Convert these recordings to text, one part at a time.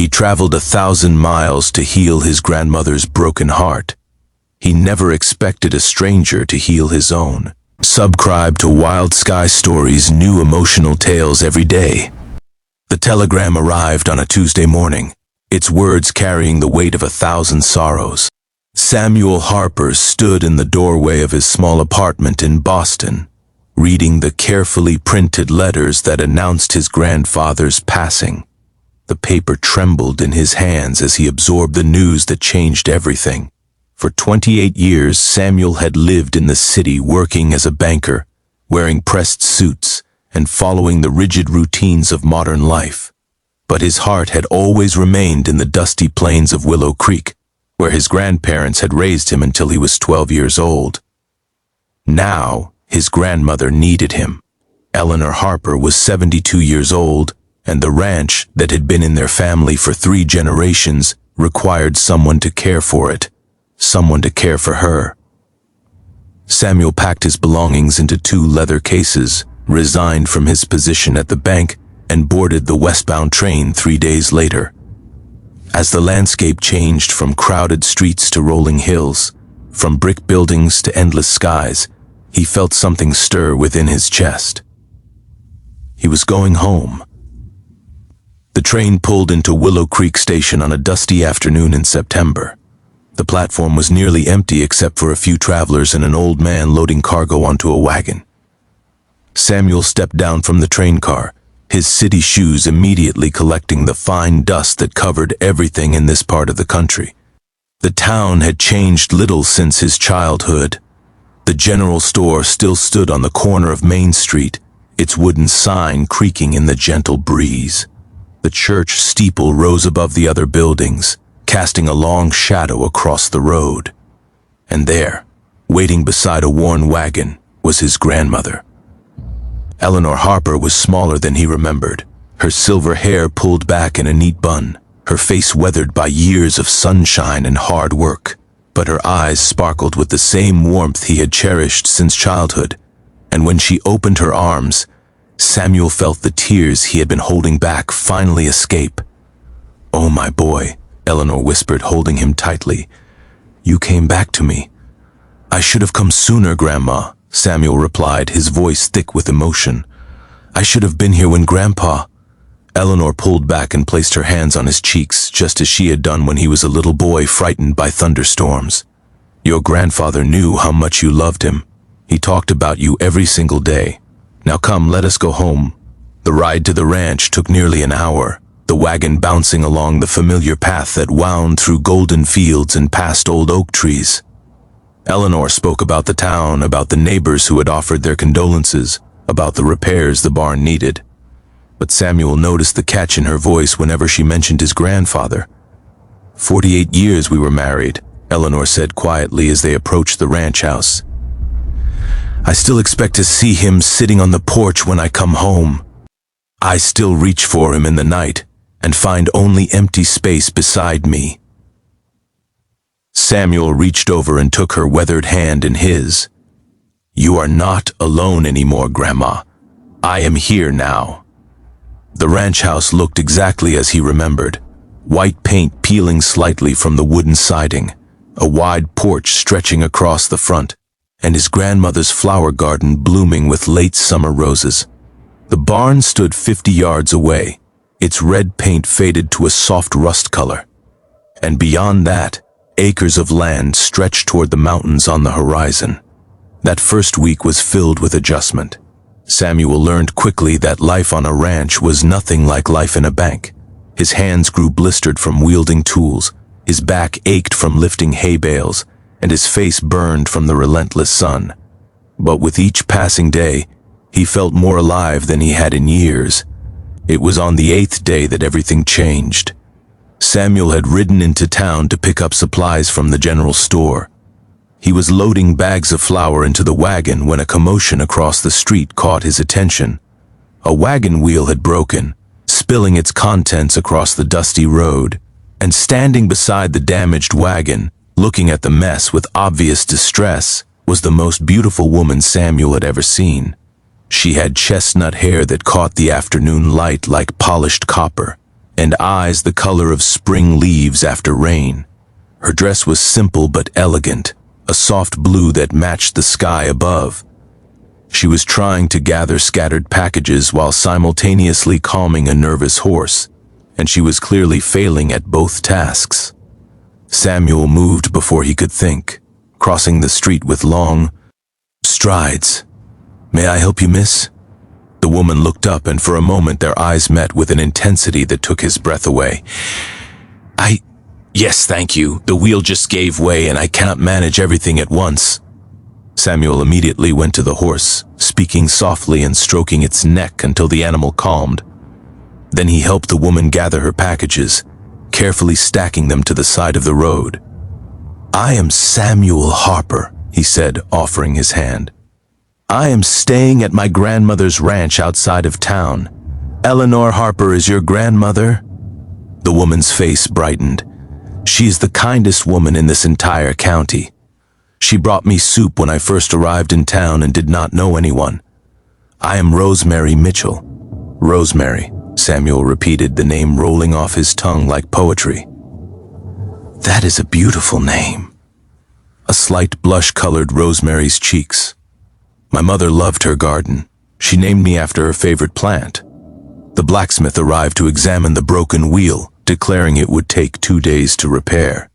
He traveled 1,000 miles to heal his grandmother's broken heart. He never expected a stranger to heal his own. Subscribe to Wild Sky Stories' new emotional tales every day. The telegram arrived on a Tuesday morning, its words carrying the weight of 1,000 sorrows. Samuel Harper stood in the doorway of his small apartment in Boston, reading the carefully printed letters that announced his grandfather's passing. The paper trembled in his hands as he absorbed the news that changed everything. For 28 years, Samuel had lived in the city working as a banker, wearing pressed suits and following the rigid routines of modern life. But his heart had always remained in the dusty plains of Willow Creek, where his grandparents had raised him until he was 12 years old. Now, his grandmother needed him. Eleanor Harper was 72 years old, and the ranch that had been in their family for 3 generations required someone to care for it, someone to care for her. Samuel packed his belongings into 2 leather cases, resigned from his position at the bank, and boarded the westbound train 3 days later. As the landscape changed from crowded streets to rolling hills, from brick buildings to endless skies, he felt something stir within his chest. He was going home. The train pulled into Willow Creek Station on a dusty afternoon in September. The platform was nearly empty except for a few travelers and an old man loading cargo onto a wagon. Samuel stepped down from the train car, his city shoes immediately collecting the fine dust that covered everything in this part of the country. The town had changed little since his childhood. The general store still stood on the corner of Main Street, its wooden sign creaking in the gentle breeze. The church steeple rose above the other buildings, casting a long shadow across the road. And there, waiting beside a worn wagon, was his grandmother. Eleanor Harper was smaller than he remembered, her silver hair pulled back in a neat bun, her face weathered by years of sunshine and hard work, but her eyes sparkled with the same warmth he had cherished since childhood, and when she opened her arms, Samuel felt the tears he had been holding back finally escape. "Oh, my boy," Eleanor whispered, holding him tightly. "You came back to me." "I should have come sooner, Grandma," Samuel replied, his voice thick with emotion. "I should have been here when Grandpa—" Eleanor pulled back and placed her hands on his cheeks, just as she had done when he was a little boy frightened by thunderstorms. "Your grandfather knew how much you loved him. He talked about you every single day. Now come, let us go home." The ride to the ranch took nearly an hour, the wagon bouncing along the familiar path that wound through golden fields and past old oak trees. Eleanor spoke about the town, about the neighbors who had offered their condolences, about the repairs the barn needed. But Samuel noticed the catch in her voice whenever she mentioned his grandfather. 48 years we were married," Eleanor said quietly as they approached the ranch house. "I still expect to see him sitting on the porch when I come home. I still reach for him in the night and find only empty space beside me." Samuel reached over and took her weathered hand in his. "You are not alone anymore, Grandma. I am here now." The ranch house looked exactly as he remembered, white paint peeling slightly from the wooden siding, a wide porch stretching across the front, and his grandmother's flower garden blooming with late summer roses. The barn stood 50 yards away, its red paint faded to a soft rust color. And beyond that, acres of land stretched toward the mountains on the horizon. That first week was filled with adjustment. Samuel learned quickly that life on a ranch was nothing like life in a bank. His hands grew blistered from wielding tools, his back ached from lifting hay bales, and his face burned from the relentless sun. But with each passing day, he felt more alive than he had in years. It was on the 8th day that everything changed. Samuel had ridden into town to pick up supplies from the general store. He was loading bags of flour into the wagon when a commotion across the street caught his attention. A wagon wheel had broken, spilling its contents across the dusty road, and standing beside the damaged wagon, looking at the mess with obvious distress, was the most beautiful woman Samuel had ever seen. She had chestnut hair that caught the afternoon light like polished copper, and eyes the color of spring leaves after rain. Her dress was simple but elegant, a soft blue that matched the sky above. She was trying to gather scattered packages while simultaneously calming a nervous horse, and she was clearly failing at both tasks. Samuel moved before he could think, crossing the street with long strides. "May I help you, miss?" The woman looked up, and for a moment their eyes met with an intensity that took his breath away. Yes, thank you. The wheel just gave way and I cannot manage everything at once." Samuel immediately went to the horse, speaking softly and stroking its neck until the animal calmed. Then he helped the woman gather her packages, carefully stacking them to the side of the road. "I am Samuel Harper," he said, offering his hand. "I am staying at my grandmother's ranch outside of town. Eleanor Harper is your grandmother?" The woman's face brightened. "She is the kindest woman in this entire county. She brought me soup when I first arrived in town and did not know anyone. I am Rosemary Mitchell." "Rosemary," Samuel repeated, the name rolling off his tongue like poetry. "That is a beautiful name." A slight blush colored Rosemary's cheeks. "My mother loved her garden. She named me after her favorite plant." The blacksmith arrived to examine the broken wheel, declaring it would take 2 days to repair.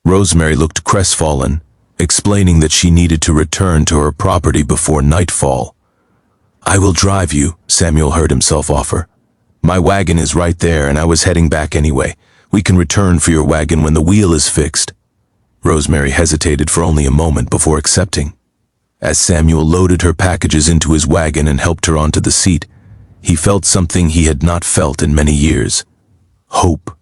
Rosemary looked crestfallen, explaining that she needed to return to her property before nightfall. "I will drive you," Samuel heard himself offer. "My wagon is right there and I was heading back anyway. We can return for your wagon when the wheel is fixed." Rosemary hesitated for only a moment before accepting. As Samuel loaded her packages into his wagon and helped her onto the seat, he felt something he had not felt in many years: hope.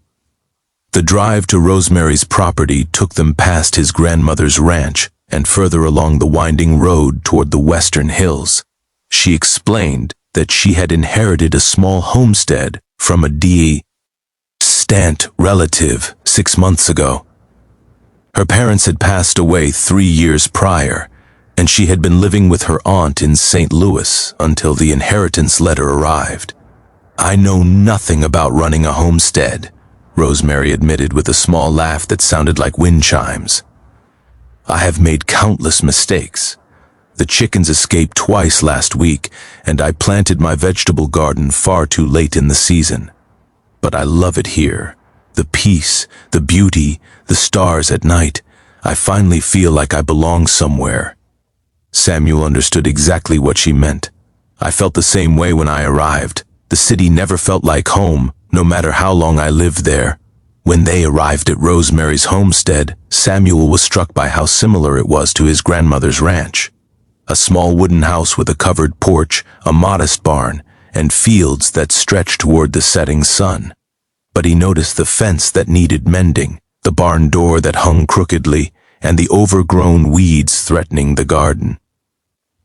The drive to Rosemary's property took them past his grandmother's ranch and further along the winding road toward the western hills. She explained that she had inherited a small homestead from a distant relative 6 months ago. Her parents had passed away 3 years prior, and she had been living with her aunt in St. Louis until the inheritance letter arrived. "I know nothing about running a homestead," Rosemary admitted with a small laugh that sounded like wind chimes. "I have made countless mistakes. The chickens escaped twice last week, and I planted my vegetable garden far too late in the season. But I love it here. The peace, the beauty, the stars at night. I finally feel like I belong somewhere." Samuel understood exactly what she meant. "I felt the same way when I arrived. The city never felt like home, no matter how long I lived there." When they arrived at Rosemary's homestead, Samuel was struck by how similar it was to his grandmother's ranch. A small wooden house with a covered porch, a modest barn, and fields that stretched toward the setting sun. But he noticed the fence that needed mending, the barn door that hung crookedly, and the overgrown weeds threatening the garden.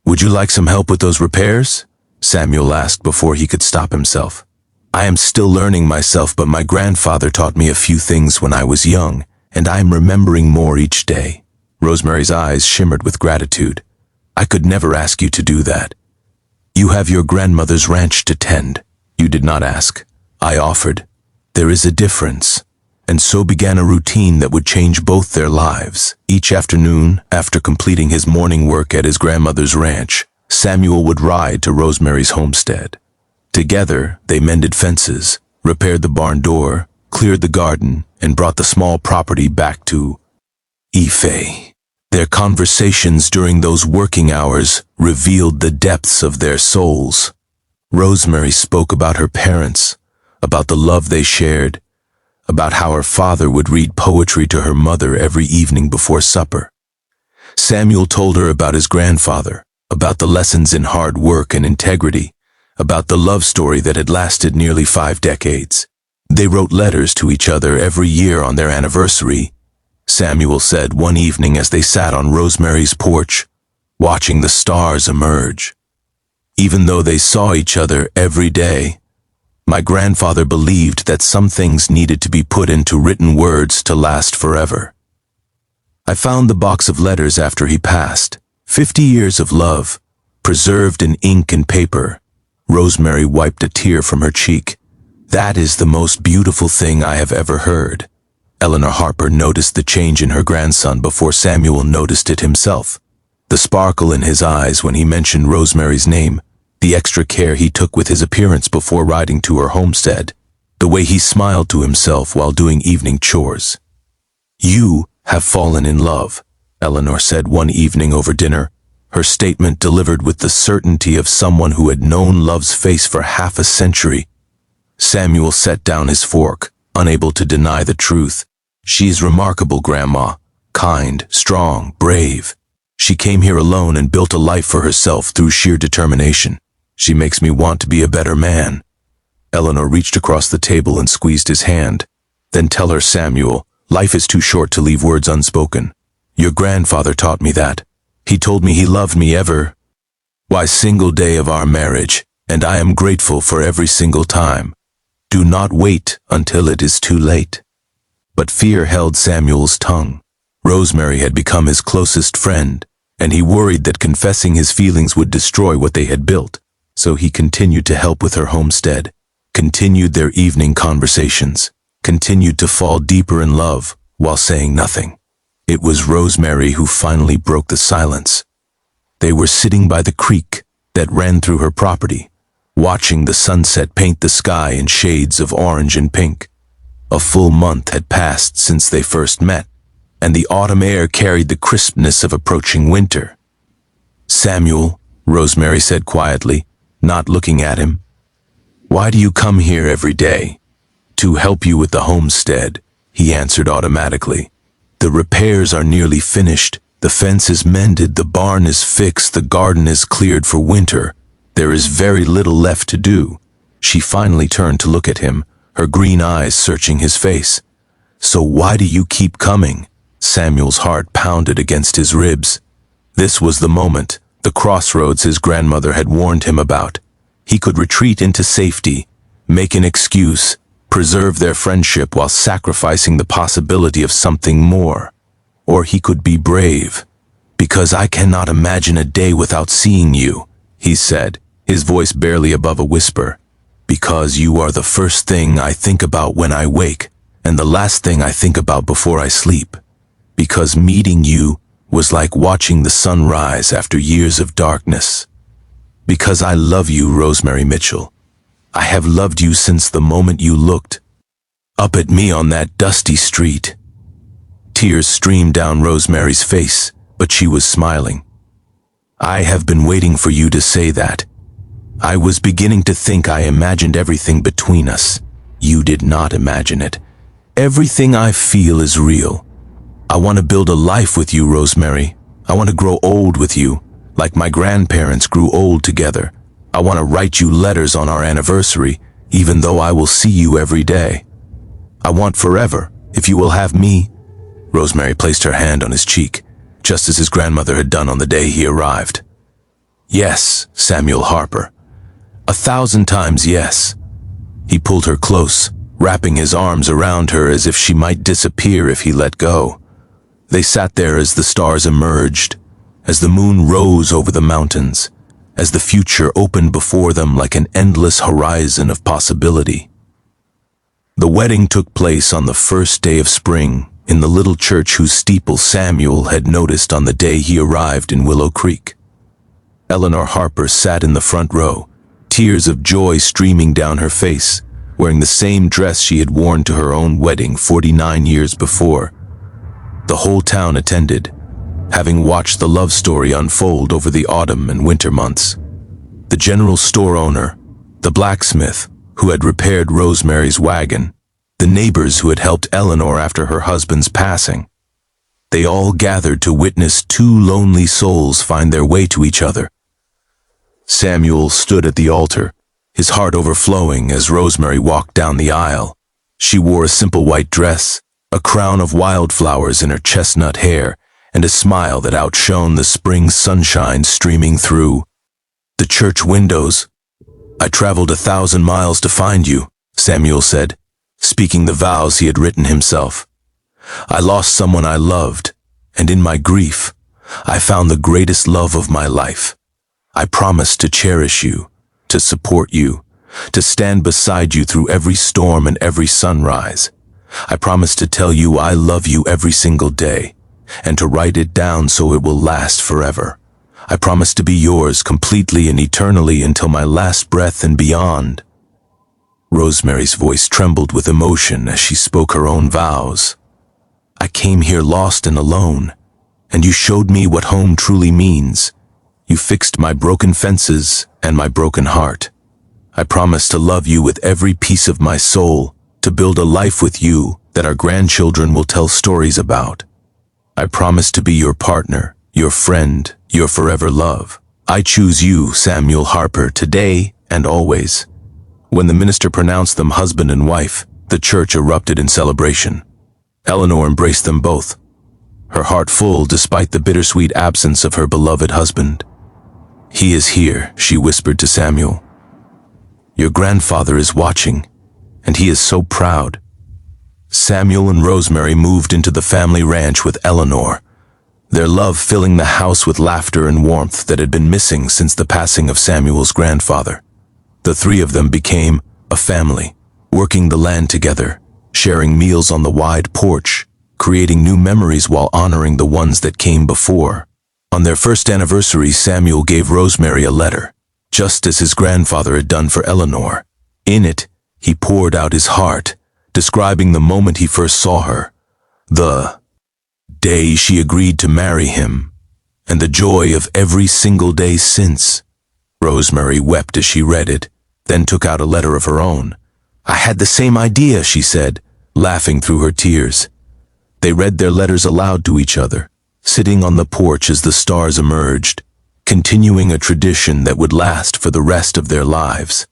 "Would you like some help with those repairs?" Samuel asked before he could stop himself. "I am still learning myself, but my grandfather taught me a few things when I was young, and I am remembering more each day." Rosemary's eyes shimmered with gratitude. "I could never ask you to do that. You have your grandmother's ranch to tend. You did not ask. I offered. There is a difference." And so began a routine that would change both their lives. Each afternoon, after completing his morning work at his grandmother's ranch, Samuel would ride to Rosemary's homestead. Together, they mended fences, repaired the barn door, cleared the garden, and brought the small property back to Ife. Their conversations during those working hours revealed the depths of their souls. Rosemary spoke about her parents, about the love they shared, about how her father would read poetry to her mother every evening before supper. Samuel told her about his grandfather, about the lessons in hard work and integrity, about the love story that had lasted nearly 5 decades. They wrote letters to each other every year on their anniversary, Samuel said one evening as they sat on Rosemary's porch, watching the stars emerge. "Even though they saw each other every day, my grandfather believed that some things needed to be put into written words to last forever." I found the box of letters after he passed, 50 years of love, preserved in ink and paper. Rosemary wiped a tear from her cheek. That is the most beautiful thing I have ever heard. Eleanor Harper noticed the change in her grandson before Samuel noticed it himself. The sparkle in his eyes when he mentioned Rosemary's name, the extra care he took with his appearance before riding to her homestead, the way he smiled to himself while doing evening chores. "You have fallen in love," Eleanor said one evening over dinner, her statement delivered with the certainty of someone who had known love's face for half a century. Samuel set down his fork, unable to deny the truth. "She is remarkable, Grandma. Kind, strong, brave. She came here alone and built a life for herself through sheer determination. She makes me want to be a better man." Eleanor reached across the table and squeezed his hand. "Then tell her, Samuel, life is too short to leave words unspoken. Your grandfather taught me that. He told me he loved me every single day of our marriage, and I am grateful for every single time. Do not wait until it is too late." But fear held Samuel's tongue. Rosemary had become his closest friend, and he worried that confessing his feelings would destroy what they had built. So he continued to help with her homestead, continued their evening conversations, continued to fall deeper in love while saying nothing. It was Rosemary who finally broke the silence. They were sitting by the creek that ran through her property, watching the sunset paint the sky in shades of orange and pink. A full month had passed since they first met, and the autumn air carried the crispness of approaching winter. "Samuel," Rosemary said quietly, not looking at him, "why do you come here every day?" "To help you with the homestead," he answered automatically. "The repairs are nearly finished. The fence is mended, the barn is fixed, the garden is cleared for winter. There is very little left to do." She finally turned to look at him, her green eyes searching his face. "So why do you keep coming?" Samuel's heart pounded against his ribs. This was the moment, the crossroads his grandmother had warned him about. He could retreat into safety, make an excuse, preserve their friendship while sacrificing the possibility of something more. Or he could be brave. "Because I cannot imagine a day without seeing you," he said, his voice barely above a whisper. "Because you are the first thing I think about when I wake, and the last thing I think about before I sleep. Because meeting you was like watching the sun rise after years of darkness. Because I love you, Rosemary Mitchell. I have loved you since the moment you looked up at me on that dusty street." Tears streamed down Rosemary's face, but she was smiling. "I have been waiting for you to say that. I was beginning to think I imagined everything between us. You did not imagine it. Everything I feel is real. I want to build a life with you, Rosemary. I want to grow old with you, like my grandparents grew old together. I want to write you letters on our anniversary, even though I will see you every day. I want forever, if you will have me." Rosemary placed her hand on his cheek, just as his grandmother had done on the day he arrived. "Yes, Samuel Harper. 1,000 times yes." He pulled her close, wrapping his arms around her as if she might disappear if he let go. They sat there as the stars emerged, as the moon rose over the mountains, as the future opened before them like an endless horizon of possibility. The wedding took place on the first day of spring in the little church whose steeple Samuel had noticed on the day he arrived in Willow Creek. Eleanor Harper sat in the front row, tears of joy streaming down her face, wearing the same dress she had worn to her own wedding 49 years before. The whole town attended, having watched the love story unfold over the autumn and winter months. The general store owner, the blacksmith who had repaired Rosemary's wagon, the neighbors who had helped Eleanor after her husband's passing. They all gathered to witness two lonely souls find their way to each other. Samuel stood at the altar, his heart overflowing as Rosemary walked down the aisle. She wore a simple white dress, a crown of wildflowers in her chestnut hair, and a smile that outshone the spring sunshine streaming through the church windows. "I traveled 1,000 miles to find you," Samuel said, speaking the vows he had written himself. "I lost someone I loved, and in my grief, I found the greatest love of my life. I promised to cherish you, to support you, to stand beside you through every storm and every sunrise. I promise to tell you I love you every single day, and to write it down so it will last forever. I promise to be yours completely and eternally until my last breath and beyond." Rosemary's voice trembled with emotion as she spoke her own vows. "I came here lost and alone, and you showed me what home truly means. You fixed my broken fences and my broken heart. I promise to love you with every piece of my soul, to build a life with you that our grandchildren will tell stories about. I promise to be your partner, your friend, your forever love. I choose you, Samuel Harper, today and always." When the minister pronounced them husband and wife, the church erupted in celebration. Eleanor embraced them both, her heart full despite the bittersweet absence of her beloved husband. "He is here," she whispered to Samuel. "Your grandfather is watching, and he is so proud." Samuel and Rosemary moved into the family ranch with Eleanor, their love filling the house with laughter and warmth that had been missing since the passing of Samuel's grandfather. The three of them became a family, working the land together, sharing meals on the wide porch, creating new memories while honoring the ones that came before. On their first anniversary, Samuel gave Rosemary a letter, just as his grandfather had done for Eleanor. In it, he poured out his heart, describing the moment he first saw her, the day she agreed to marry him, and the joy of every single day since. Rosemary wept as she read it, then took out a letter of her own. "I had the same idea," she said, laughing through her tears. They read their letters aloud to each other, sitting on the porch as the stars emerged, continuing a tradition that would last for the rest of their lives.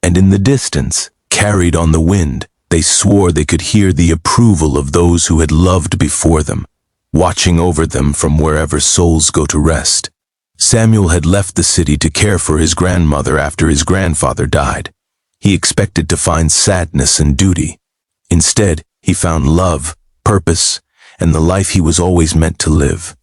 And in the distance, carried on the wind, they swore they could hear the approval of those who had loved before them, watching over them from wherever souls go to rest. Samuel had left the city to care for his grandmother after his grandfather died. He expected to find sadness and duty. Instead, he found love, purpose, and the life he was always meant to live.